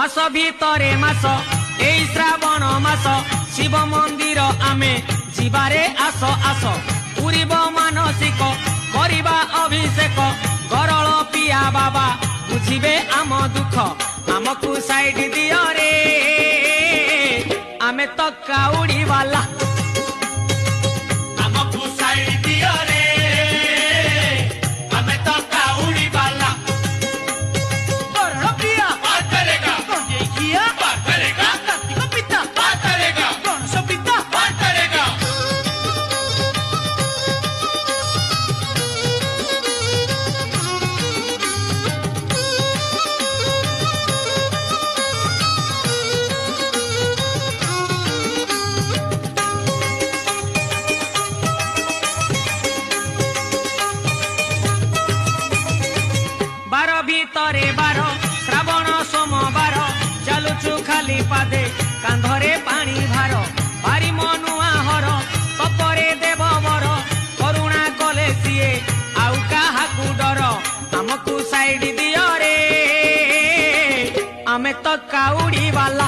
मास भितरे मास ए श्रावण मास शिव मंदिर आमे जीवारे आस आस पूरीब मानसिक करिबा अभिषेक गरल पिया बाबा बुझिबे आम दुख आमकु साइड दियो रे आमे तो काउड़ी वाला आमकु साइड दियो रे आमे तो काउड़ी वाला गरल पिया पार करेगा गंजे किया पार करेगा कार्तिक पिता पार करेगा गणेश पिता पार करेगा बार भितरे बार श्रावण सोमवार चलुचु खाली पादे कांधरे पानी भार भारी मनुआ हर तपरे देव वर करुणा कले सीए आउ काहाकु डर आमकु साइड दियो रे आमे तो काउड़ी वाला।